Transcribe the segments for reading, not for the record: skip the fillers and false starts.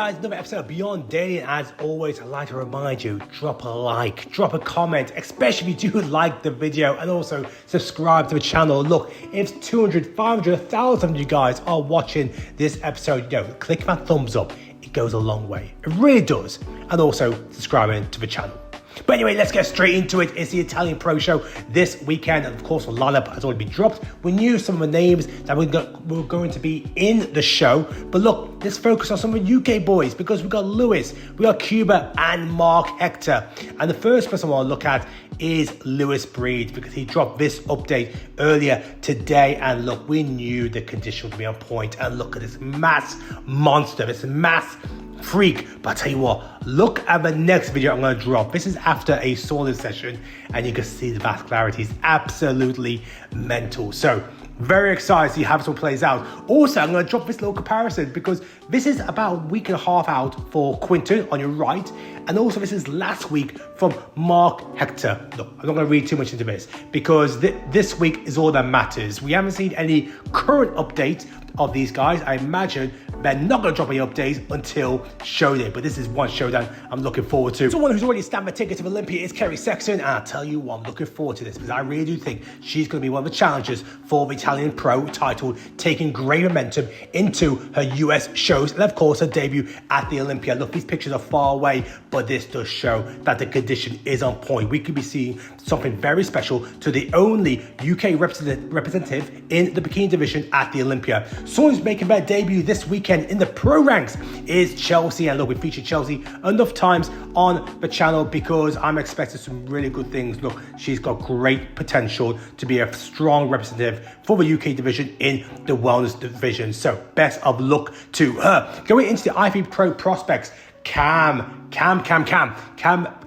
guys, another episode of Beyond Daily, and as always, I'd like to remind you, drop a like, drop a comment, especially if you do like the video, and also subscribe to the channel. Look, if 200, 500, 1,000 of you guys are watching this episode, click my thumbs up. It goes a long way. It really does. And also subscribing to the channel. But anyway, let's get straight into it. It's the Italian Pro Show this weekend. And of course, the lineup has already been dropped. We knew some of the names that were going to be in the show. But look, let's focus on some of the UK boys, because we've got Lewis, we got Cuba and Marc Hector. And the first person I want to look at is Lewis Breed, because he dropped this update earlier today. And look, we knew the condition would be on point. And look at this mass monster, this mass freak. But I tell you what, look at the next video I'm going to drop. This is after a sauna session, and you can see the vascularity is absolutely mental. So very excited to see how this one plays out. Also, I'm going to drop this little comparison, because this is about a week and a half out for Quinton on your right, and also this is last week from Marc Hector. Look, I'm not going to read too much into this, because this week is all that matters. We haven't seen any current update of these guys. I imagine they're not going to drop any updates until showdown, but this is one showdown I'm looking forward to. Someone who's already stamped a ticket to Olympia is Kerry Sexton, and I'll tell you what, I'm looking forward to this, because I really do think she's going to be one of the challengers for the Italian Pro title, taking great momentum into her US shows, and of course her debut at the Olympia. Look, these pictures are far away, but this does show that the condition is on point. We could be seeing something very special to the only UK representative in the bikini division at the Olympia. Someone who's making their debut this weekend in the pro ranks is Chelsey. And look, we featured Chelsey enough times on the channel because I'm expecting some really good things. Look, she's got great potential to be a strong representative for the UK division in the wellness division. So best of luck to her. Going into the IFBB Pro prospects, Cam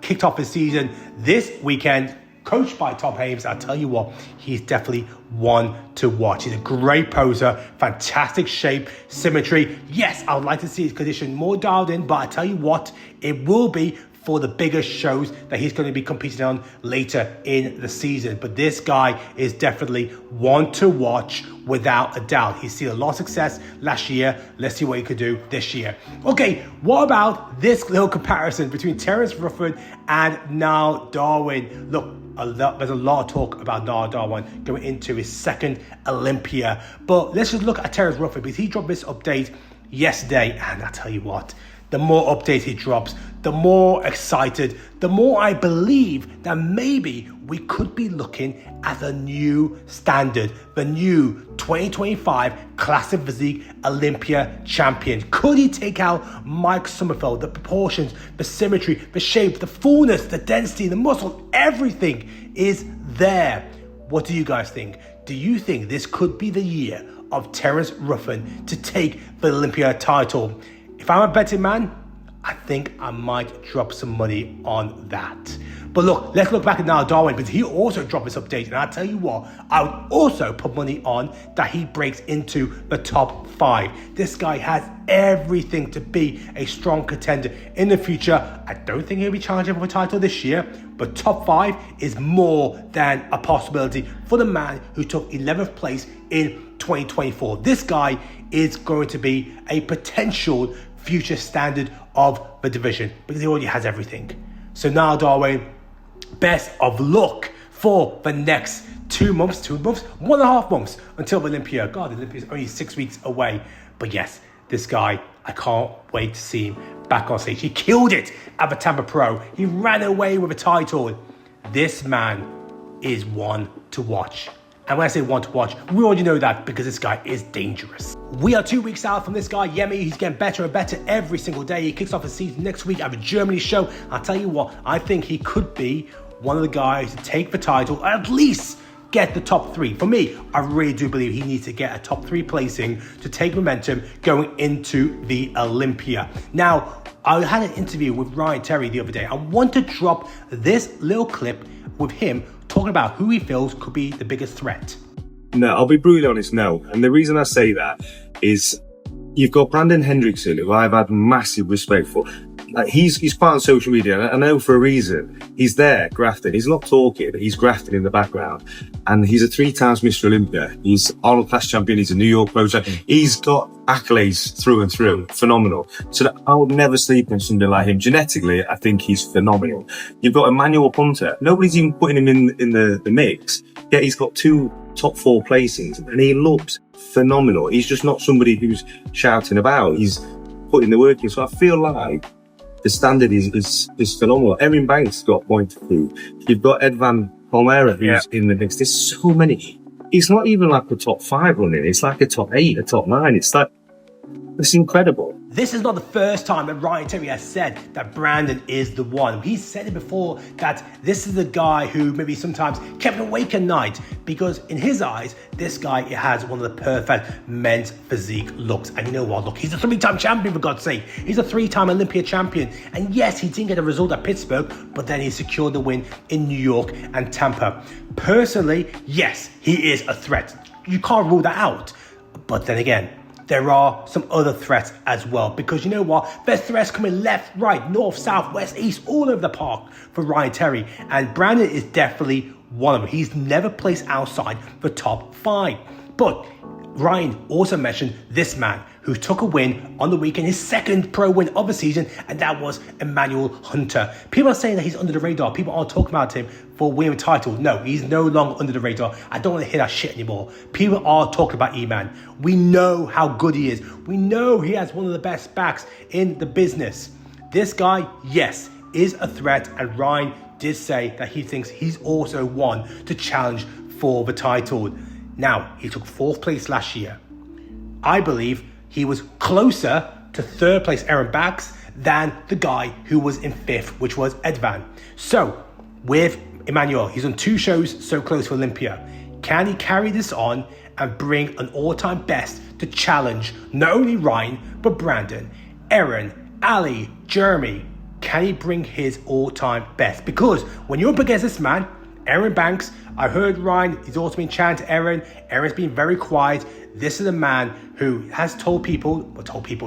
kicked off his season this weekend, coached by Tom Hames. I'll tell you what, he's definitely one to watch. He's a great poser, fantastic shape, symmetry. Yes, I would like to see his condition more dialed in, but I tell you what, it will be for the bigger shows that he's going to be competing on later in the season. But this guy is definitely one to watch without a doubt. He's seen a lot of success last year. Let's see what he could do this year. Okay, what about this little comparison between Terrence Rufford and Niall Darwin? Look, there's a lot of talk about Niall Darwin going into his second Olympia. But let's just look at Terrence Rufford, because he dropped this update yesterday. And I tell you what, the more updates he drops, the more excited, the more I believe that maybe we could be looking at a new standard, the new 2025 Classic Physique Olympia champion. Could he take out Mike Sommerfeld? The proportions, the symmetry, the shape, the fullness, the density, the muscle, everything is there. What do you guys think? Do you think this could be the year of Terrence Rufford to take the Olympia title? If I'm a betting man, I think I might drop some money on that. But look, let's look back at Niall Darwin, because he also dropped this update. And I'll tell you what, I would also put money on that he breaks into the top 5. This guy has everything to be a strong contender in the future. I don't think he'll be challenging for a title this year, but top 5 is more than a possibility for the man who took 11th place in 2024. This guy is going to be a potential future standard of the division, because he already has everything. So Niall Darwin, best of luck for the next 2 months, 1.5 months until the Olympia. God, the Olympia is only 6 weeks away. But yes, this guy, I can't wait to see him back on stage. He killed it at the Tampa Pro. He ran away with a title. This man is one to watch. And when I say one to watch, we already know that, because this guy is dangerous. We are 2 weeks out from this guy, Yemi. He's getting better and better every single day. He kicks off his season next week at the Germany show. I'll tell you what, I think he could be one of the guys to take the title, at least get the top 3. For me, I really do believe he needs to get a top 3 placing to take momentum going into the Olympia. Now, I had an interview with Ryan Terry the other day. I want to drop this little clip with him talking about who he feels could be the biggest threat. No, I'll be brutally honest, no. And the reason I say that is you've got Brandon Hendrickson, who I've had massive respect for. Like he's quite on social media, and I know for a reason. He's there grafting. He's not talking, but he's grafting in the background. And he's a 3 times Mr. Olympia. He's Arnold class champion. He's a New York pro champion. He's got accolades through and through. Phenomenal. So that I would never sleep on somebody like him. Genetically, I think he's phenomenal. You've got Emanual Hunter. Nobody's even putting him in the mix. Yet he's got 2 top 4 placings, and he looks phenomenal. He's just not somebody who's shouting about. He's putting the work in. So I feel like the standard is phenomenal. Erin Banks got pointed through. You've got Edvan Palmeira who's in the mix. There's so many. It's not even like a top 5 running. It's like a top 8, a top 9. It's incredible. This is not the first time that Ryan Terry has said that Brandon is the one. He's said it before that this is the guy who maybe sometimes kept him awake at night because in his eyes, this guy has one of the perfect men's physique looks. And you know what? Look, he's a 3-time champion, for God's sake. He's a 3-time Olympia champion. And yes, he didn't get a result at Pittsburgh, but then he secured the win in New York and Tampa. Personally, yes, he is a threat. You can't rule that out. But then again, there are some other threats as well, because you know what? There's threats coming left, right, north, south, west, east, all over the park for Ryan Terry. And Brandon is definitely one of them. He's never placed outside the top 5. But Ryan also mentioned this man who took a win on the weekend, his 2nd pro win of the season, and that was Emanual Hunter. People are saying that he's under the radar. People aren't talking about him for winning a title. No, he's no longer under the radar. I don't want to hear that shit anymore. People are talking about E-Man. We know how good he is. We know he has one of the best backs in the business. This guy, yes, is a threat, and Ryan did say that he thinks he's also one to challenge for the title. Now, he took 4th place last year. I believe he was closer to 3rd place Erin Banks than the guy who was in 5th, which was Edvan. So, with Emanuel, he's on 2 shows so close to Olympia. Can he carry this on and bring an all-time best to challenge not only Ryan, but Brandon, Erin, Ali, Jeremy? Can he bring his all-time best? Because when you're up against this man, Erin Banks, I heard Ryan, he's also been chatting to Erin. Erin's been very quiet. This is a man who has told people,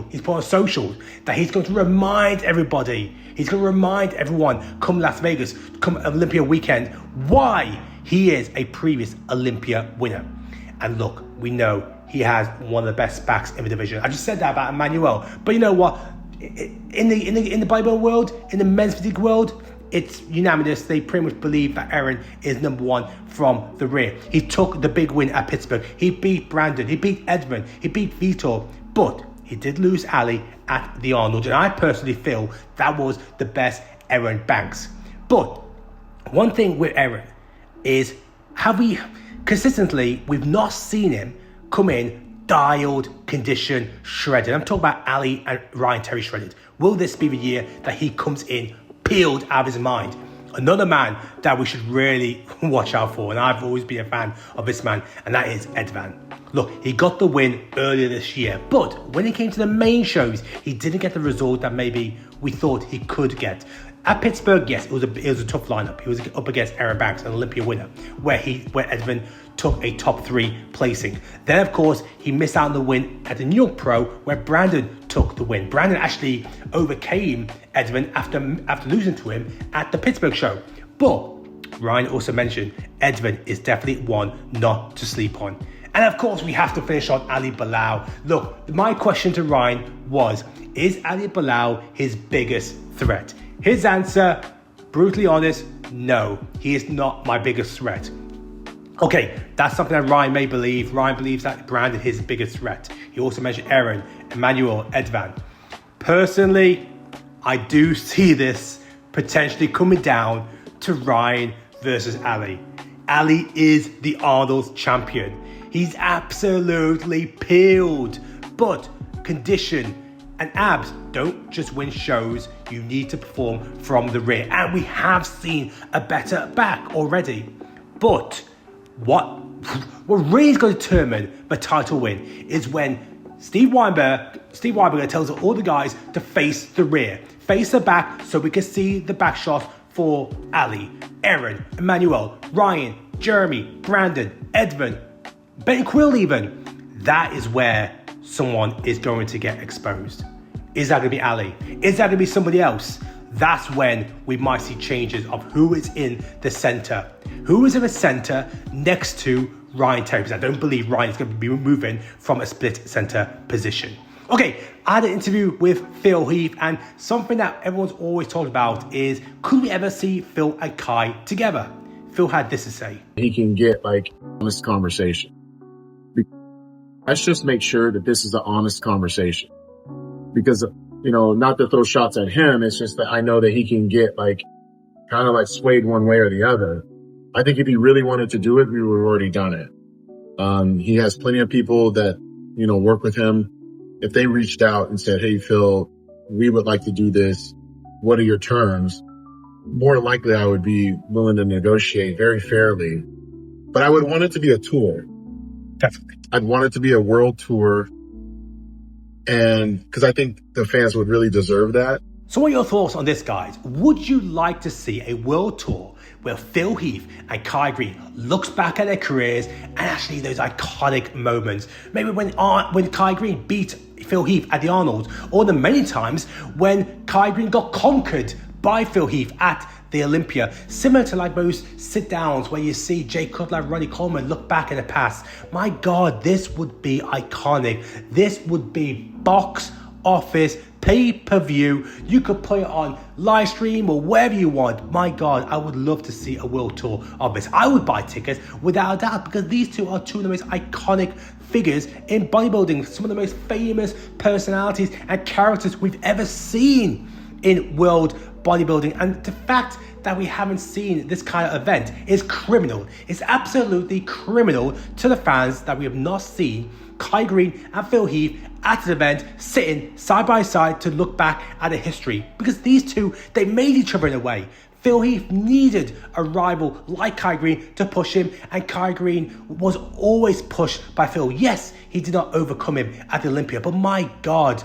he's put on socials that he's going to remind everybody, he's going to remind everyone come Las Vegas, come Olympia weekend, why he is a previous Olympia winner. And look, we know he has one of the best backs in the division. I just said that about Emanuel, but you know what? In the Bible world, in the men's physique world, it's unanimous. They pretty much believe that Erin is number 1 from the rear. He took the big win at Pittsburgh. He beat Brandon. He beat Edvan. He beat Vitor. But he did lose Ali at the Arnold. And I personally feel that was the best Erin Banks. But one thing with Erin is, we've not seen him come in dialed, conditioned, shredded. I'm talking about Ali and Ryan Terry shredded. Will this be the year that he comes in peeled out of his mind? Another man that we should really watch out for, and I've always been a fan of this man, and that is Edvan. Look, he got the win earlier this year, but when it came to the main shows, he didn't get the result that maybe we thought he could get. At Pittsburgh, yes, it was a tough lineup. He was up against Erin Banks, an Olympia winner, where Edvan took a top 3 placing. Then, of course, he missed out on the win at the New York Pro, where Brandon took the win. Brandon actually overcame Edvan after losing to him at the Pittsburgh show. But Ryan also mentioned Edvan is definitely one not to sleep on. And of course, we have to finish on Ali Bilal. Look, my question to Ryan was, is Ali Bilal his biggest threat? His answer, brutally honest, no, he is not my biggest threat. Okay, that's something that Ryan may believe. Ryan believes that Brandon is his biggest threat. He also mentioned Erin, Emanuel, Edvan. Personally, I do see this potentially coming down to Ryan versus Ali. Ali is the Arnold champion. He's absolutely peeled, but condition and abs don't just win shows. You need to perform from the rear. And we have seen a better back already. But what really is going to determine the title win is when Steve Weinberger tells all the guys to face the rear, face the back, so we can see the back shot for Ali, Erin, Emanuel, Ryan, Jeremy, Brandon, Edvan, Ben Quill even. That is where someone is going to get exposed. Is that going to be Ali? Is that going to be somebody else? That's when we might see changes of who is in the centre. Who is in the centre next to Ryan Terry? Because I don't believe Ryan is going to be moving from a split centre position. Okay, I had an interview with Phil Heath, and something that everyone's always talked about is, could we ever see Phil and Kai together? Phil had this to say. He can get like honest conversation. Let's just make sure that this is an honest conversation. Because, you know, not to throw shots at him, it's just that I know that he can get like kind of like swayed one way or the other. I think if he really wanted to do it, we would have already done it. He has plenty of people that, you know, work with him. If they reached out and said, hey, Phil, we would like to do this. What are your terms? More likely I would be willing to negotiate very fairly. But I would want it to be a tour. Definitely. I'd want it to be a world tour. And because I think the fans would really deserve that. So what are your thoughts on this, guys? Would you like to see a world tour where Phil Heath and Kai Greene looks back at their careers and actually those iconic moments? Maybe when Kai Greene beat Phil Heath at the Arnold, or the many times when Kai Greene got conquered by Phil Heath at the Olympia, similar to like those sit downs where you see Jay Cutler, Ronnie Coleman look back in the past. My God, this would be iconic. This would be box office pay-per-view. You could put it on live stream or wherever you want. My God, I would love to see a world tour of this. I would buy tickets without a doubt, because these two are two of the most iconic figures in bodybuilding, some of the most famous personalities and characters we've ever seen in world bodybuilding. And the fact that we haven't seen this kind of event is criminal. It's absolutely criminal to the fans that we have not seen Kai Greene and Phil Heath at an event sitting side by side to look back at a history, because these two, they made each other in a way. Phil Heath needed a rival like Kai Greene to push him, and Kai Greene was always pushed by Phil. Yes, he did not overcome him at the Olympia, but my God,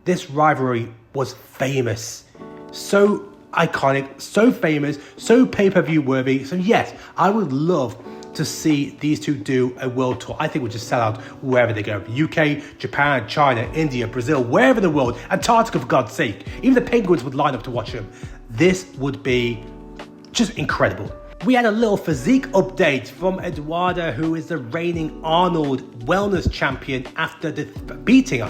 this rivalry was famous. So iconic, so famous, so pay-per-view worthy. So yes, I would love to see these two do a world tour. I think we'll just sell out wherever they go. UK, Japan, China, India, Brazil, wherever in the world. Antarctica, for God's sake. Even the Penguins would line up to watch them. This would be just incredible. We had a little physique update from Eduarda, who is the reigning Arnold wellness champion after beating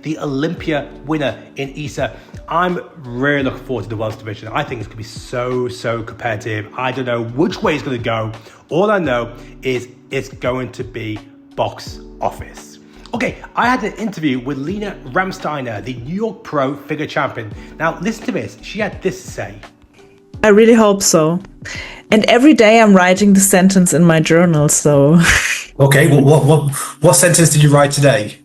the Olympia winner in Issa. I'm really looking forward to the wellness division. I think it's going to be so competitive. I don't know which way it's going to go. All I know is it's going to be box office. Okay, I had an interview with Lena Ramsteiner, the New York Pro figure champion. Now, listen to this. She had this to say. I really hope so. And every day I'm writing the sentence in my journal, so... Okay, well, what sentence did you write today?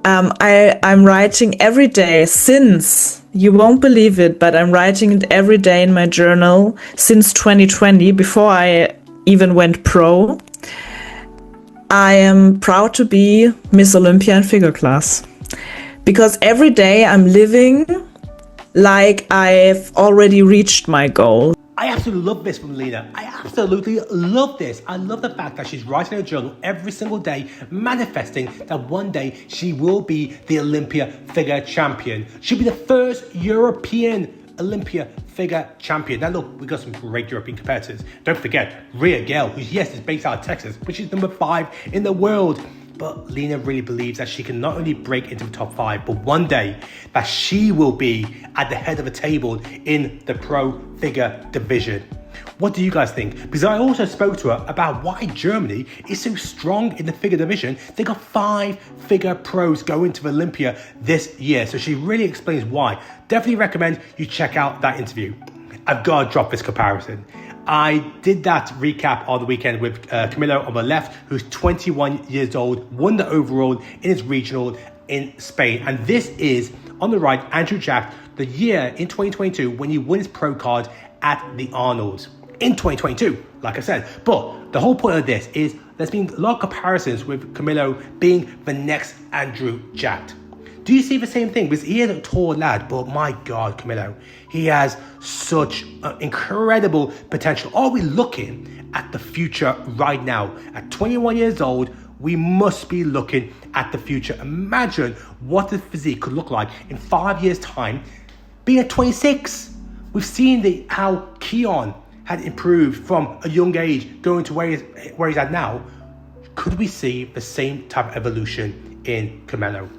I'm writing every day since, you won't believe it, but I'm writing it every day in my journal since 2020, before I even went pro. I am proud to be Miss Olympia in figure class. Because every day I'm living like I've already reached my goal. I absolutely love this from Lena. I absolutely love this. I love the fact that she's writing a journal every single day, manifesting that one day she will be the Olympia figure champion. She'll be the first European Olympia figure champion. Now look, we've got some great European competitors. Don't forget, Rhea Gale, who yes is based out of Texas, but she's number 5 in the world. But Lena really believes that she can not only break into the top 5, but one day that she will be at the head of a table in the pro figure division. What do you guys think? Because I also spoke to her about why Germany is so strong in the figure division. They got 5 figure pros going to Olympia this year. So she really explains why. Definitely recommend you check out that interview. I've got to drop this comparison. I did that recap on the weekend with Camilo on the left, who's 21 years old, won the overall in his regional in Spain. And this is, on the right, Andrew Jack, the year in 2022 when he won his pro card at the Arnold. In 2022, like I said. But the whole point of this is there's been a lot of comparisons with Camilo being the next Andrew Jack. Do you see the same thing? Because he is a tall lad, but my God, Camilo, he has such incredible potential. Are we looking at the future right now? At 21 years old, we must be looking at the future. Imagine what the physique could look like in 5 years' time, being at 26. We've seen how Keon had improved from a young age going to where he's at now. Could we see the same type of evolution in Camilo?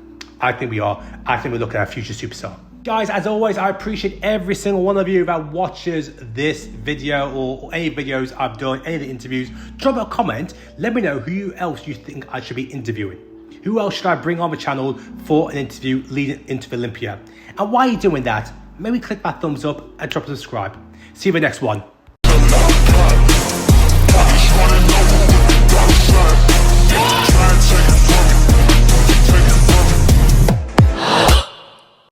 I think we are. I think we're looking at a future superstar. Guys, as always, I appreciate every single one of you that watches this video or any videos I've done, any of the interviews. Drop a comment. Let me know who else you think I should be interviewing. Who else should I bring on the channel for an interview leading into the Olympia? And while you're doing that, maybe click that thumbs up and drop a subscribe. See you in the next one.